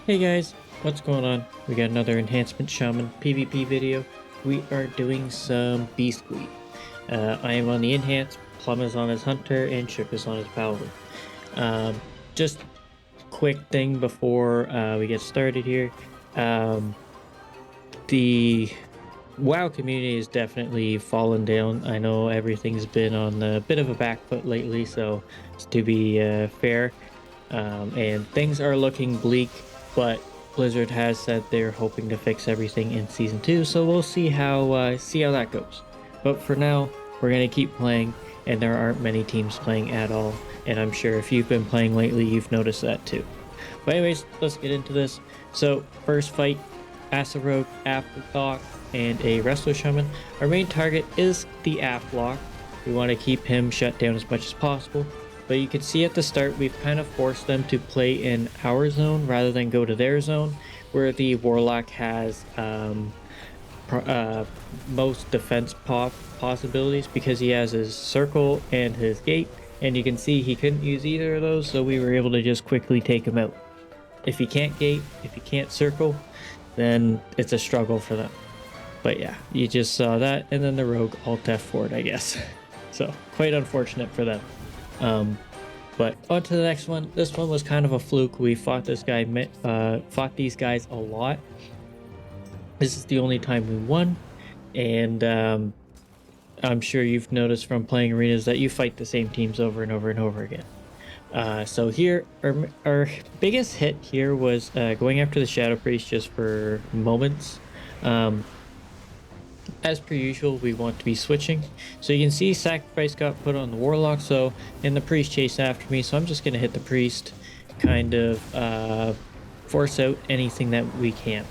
Hey guys, what's going on? We got another Enhancement Shaman PvP video. We are doing some Beast Lead. I am on the Enhance, Plum is on his Hunter, and Shook is on his Paladin. Just quick thing before we get started here. The WoW community has definitely fallen down. I know everything's been on a bit of a back foot lately, so to be fair, and things are looking bleak, but Blizzard has said they're hoping to fix everything in season 2, so we'll see how that goes. But for now, we're gonna keep playing, and there aren't many teams playing at all, and I'm sure if you've been playing lately, you've noticed that too. But anyways, let's get into this. So first fight, Rogue, Afterthought, and a Wrestler Shaman. Our main target is the Aflock. We want to keep him shut down as much as possible. But you can see at the start, we've kind of forced them to play in our zone rather than go to their zone, where the Warlock has most defense possibilities because he has his circle and his gate. And you can see he couldn't use either of those, so we were able to just quickly take him out. If he can't gate, if he can't circle, then it's a struggle for them. But yeah, you just saw that, and then the Rogue alt F4'd, I guess. So quite unfortunate for them. But on to the next one. This one was kind of a fluke. We fought these guys a lot. This is the only time we won, and I'm sure you've noticed from playing arenas that you fight the same teams over and over and over again. So here, our biggest hit here was going after the Shadow Priest just for moments. As per usual, we want to be switching. So you can see sacrifice got put on the Warlock, and the Priest chased after me, so I'm just going to hit the Priest, kind of force out anything that we can.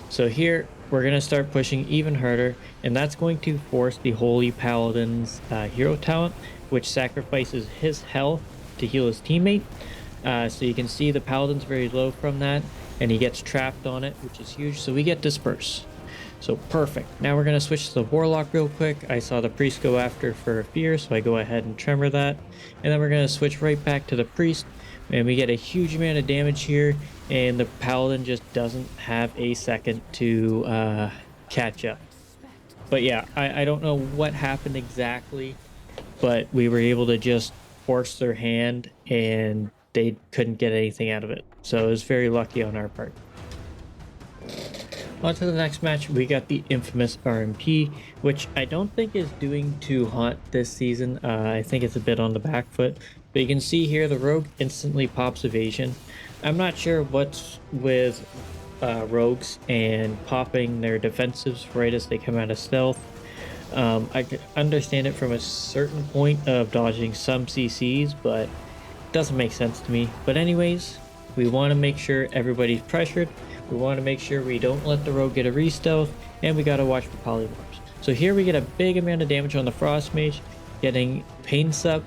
So here, we're going to start pushing even harder, and that's going to force the Holy Paladin's hero talent, which sacrifices his health to heal his teammate. So you can see the Paladin's very low from that, and he gets trapped on it, which is huge, so we get disperse. So perfect. Now we're going to switch to the Warlock real quick. I saw the Priest go after for fear, so I go ahead and tremor that. And then we're going to switch right back to the Priest, and we get a huge amount of damage here, and the Paladin just doesn't have a second to catch up. But yeah, I don't know what happened exactly, but we were able to just force their hand, and they couldn't get anything out of it. So it was very lucky on our part. On to the next match, we got the infamous RMP, which I don't think is doing too hot this season. I think it's a bit on the back foot. But you can see here the Rogue instantly pops evasion. I'm not sure what's with Rogues and popping their defensives right as they come out of stealth. I can understand it from a certain point of dodging some CCs, but it doesn't make sense to me. But anyways, we want to make sure everybody's pressured. We want to make sure we don't let the Rogue get a re-stealth, and we got to watch for polymorphs. So here we get a big amount of damage on the Frost Mage, getting Pain Sup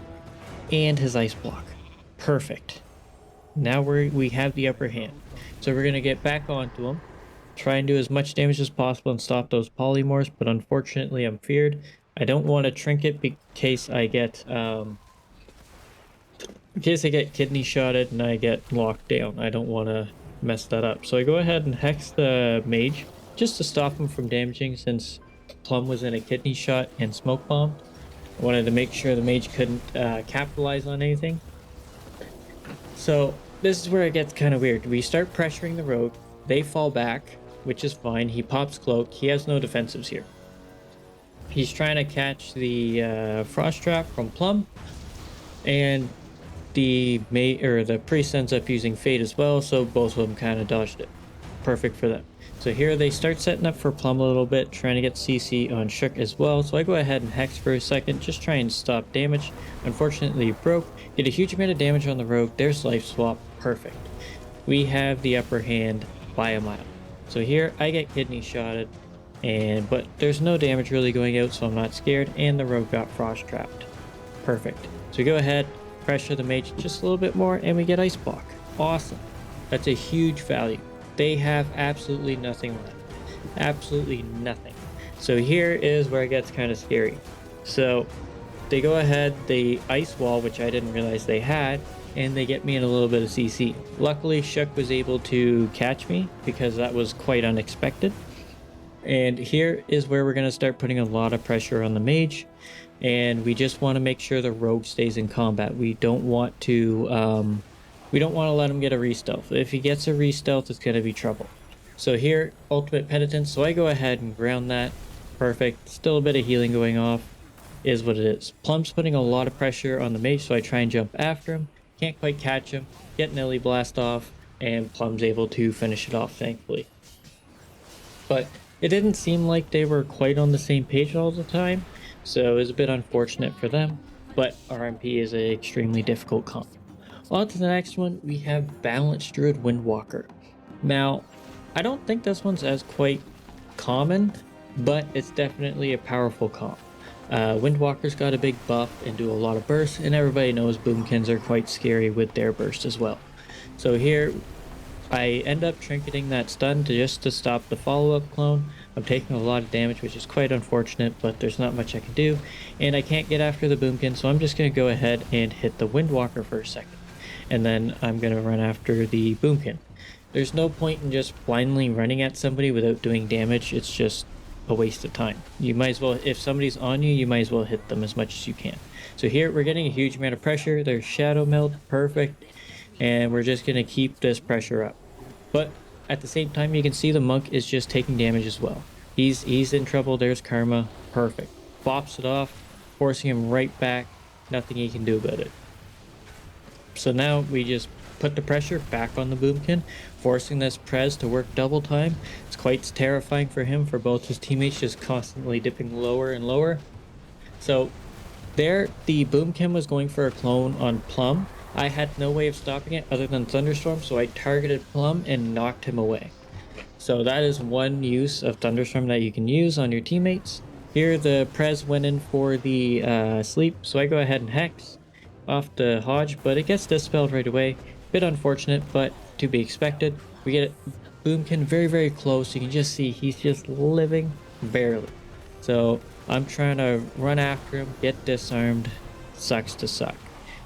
and his Ice Block. Perfect. Now we have the upper hand. So we're going to get back onto him, try and do as much damage as possible and stop those polymorphs, but unfortunately I'm feared. I don't want to trinket in case I get kidney shotted and I get locked down. I don't want to mess that up. So I go ahead and hex the mage just to stop him from damaging, since Plum was in a kidney shot and smoke bomb. I wanted to make sure the mage couldn't capitalize on anything. So this is where it gets kind of weird. We start pressuring the Rogue, they fall back, which is fine. He pops cloak, he has no defensives here. He's trying to catch the frost trap from Plum, and the Priest ends up using Fade as well, so both of them kind of dodged it. Perfect for them. So here they start setting up for Plum a little bit, trying to get CC on Shook as well. So I go ahead and hex for a second, just try and stop damage. Unfortunately it broke. Get a huge amount of damage on the Rogue. There's life swap. Perfect. We have the upper hand by a mile. So here I get kidney shotted, but there's no damage really going out, so I'm not scared, and the Rogue got frost trapped. Perfect. So we go ahead, pressure the mage just a little bit more, and we get Ice Block. Awesome. That's a huge value. They have absolutely nothing left. Absolutely nothing. So here is where it gets kind of scary. So they go ahead, they ice wall, which I didn't realize they had, and they get me in a little bit of CC. Luckily, Shook was able to catch me because that was quite unexpected. And here is where we're going to start putting a lot of pressure on the mage, and we just want to make sure the rogue stays in combat. We don't want to let him get a re-stealth. If he gets a re-stealth, it's going to be trouble. So here, ultimate penitence. So I go ahead and ground that. Perfect. Still a bit of healing going off. Is what it is. Plum's putting a lot of pressure on the mage, so I try and jump after him. Can't quite catch him. Get Nelly blast off, and Plum's able to finish it off, thankfully. But it didn't seem like they were quite on the same page all the time, so it was a bit unfortunate for them. But RMP is an extremely difficult comp. On to the next one, we have Balanced Druid Windwalker. Now, I don't think this one's as quite common, but it's definitely a powerful comp. Windwalker's got a big buff and do a lot of bursts, and everybody knows boomkins are quite scary with their burst as well. So here, I end up trinketing that stun to stop the follow-up clone. I'm taking a lot of damage, which is quite unfortunate, but there's not much I can do, and I can't get after the boomkin, so I'm just going to go ahead and hit the Windwalker for a second, and then I'm going to run after the boomkin. There's no point in just blindly running at somebody without doing damage. It's just a waste of time. You might as well, if somebody's on you, you might as well hit them as much as you can. So here we're getting a huge amount of pressure. There's Shadow Meld, perfect, and we're just going to keep this pressure up. But at the same time, you can see the monk is just taking damage as well. He's in trouble. There's Karma, perfect. Bops it off, forcing him right back. Nothing he can do about it. So now we just put the pressure back on the boomkin, forcing this prez to work double time. It's quite terrifying for him, for both his teammates just constantly dipping lower and lower. So there, the boomkin was going for a clone on Plum. I had no way of stopping it other than Thunderstorm, so I targeted Plum and knocked him away. So that is one use of Thunderstorm that you can use on your teammates. Here the prez went in for the sleep, so I go ahead and hex off the Hodge, but it gets dispelled right away. Bit unfortunate, but to be expected. We get boomkin very, very close. You can just see he's just living barely. So I'm trying to run after him, get disarmed. Sucks to suck.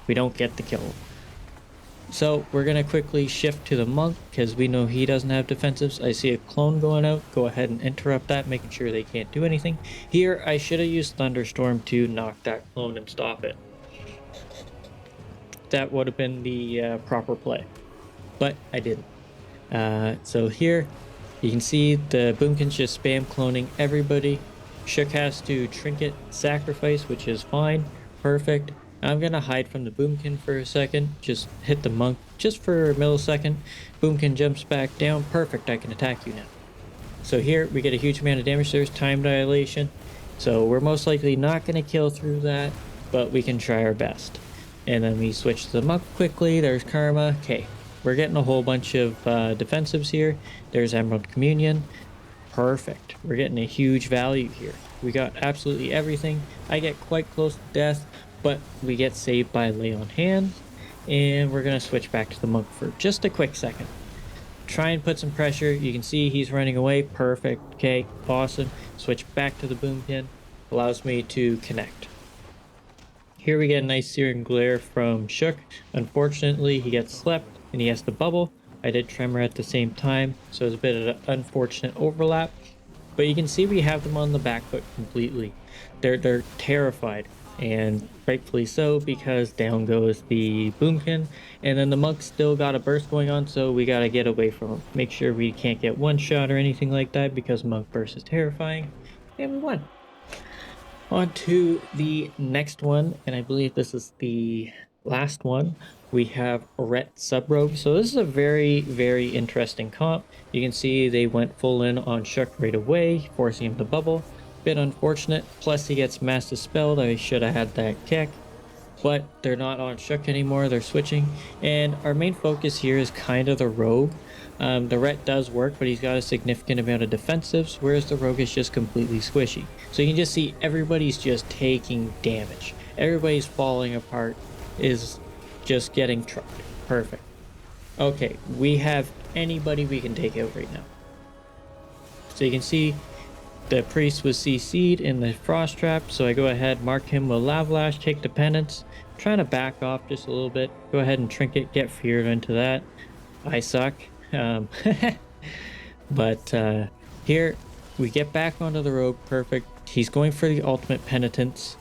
We don't get the kill. So we're going to quickly shift to the monk because we know he doesn't have defensives. I see a clone going out. Go ahead and interrupt that, making sure they can't do anything. Here I should have used Thunderstorm to knock that clone and stop it. That would have been the proper play, but I didn't. So here you can see the boomkins just spam cloning everybody. Shook has to trinket sacrifice, which is fine, perfect. I'm gonna hide from the boomkin for a second, just hit the monk just for a millisecond. Boomkin jumps back down, perfect, I can attack you now. So here we get a huge amount of damage. There's time dilation, so we're most likely not gonna kill through that, but we can try our best. And then we switch to the monk quickly. There's Karma. Okay, we're getting a whole bunch of defensives here. There's Emerald Communion. Perfect. We're getting a huge value here. We got absolutely everything. I get quite close to death, but we get saved by Lay on Hands. And we're going to switch back to the monk for just a quick second. Try and put some pressure. You can see he's running away. Perfect. Okay, awesome. Switch back to the boomkin. Allows me to connect. Here we get a nice Searing Glare from Shook. Unfortunately, he gets slept and he has to bubble. I did Tremor at the same time, so it's a bit of an unfortunate overlap. But you can see we have them on the back foot completely. They're terrified, and rightfully so, because down goes the boomkin. And then the monk still got a burst going on, so we gotta get away from him. Make sure we can't get one shot or anything like that, because monk burst is terrifying. And we won. On to the next one, and I believe this is the last one. We have Ret Sub-Rogue. So this is a very, very interesting comp. You can see they went full in on Shook right away, forcing him to bubble. Bit unfortunate, plus he gets Mass Dispelled. I should have had that kick. But they're not on Shook anymore, they're switching. And our main focus here is kind of the Rogue. The Ret does work, but he's got a significant amount of defensives, whereas the Rogue is just completely squishy. So you can just see everybody's just taking damage. Everybody's falling apart, is just getting trucked. Perfect. Okay, we have anybody we can take out right now. So you can see the priest was CC'd in the frost trap, so I go ahead, mark him with Lash, take the penance. trying to back off just a little bit. Go ahead and trinket, get feared into that. I suck. Um, but here we get back onto the rogue. Perfect. He's going for the ultimate penitence.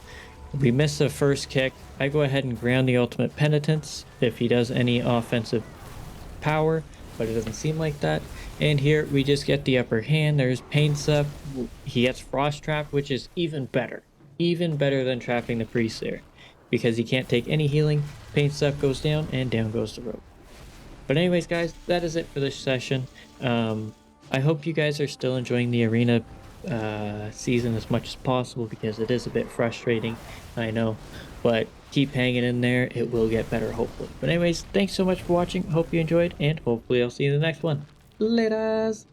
We miss the first kick. I go ahead and ground the ultimate penitence if he does any offensive power, but it doesn't seem like that. And here we just get the upper hand. There's pain sub. He gets frost trap, which is even better than trapping the priest there, because he can't take any healing. Pain sub goes down, and down goes the rogue. But anyways, guys, that is it for this session. I hope you guys are still enjoying the arena season as much as possible, because it is a bit frustrating, I know, but keep hanging in there. It will get better, hopefully. But anyways, thanks so much for watching. Hope you enjoyed, and hopefully I'll see you in the next one. Laters!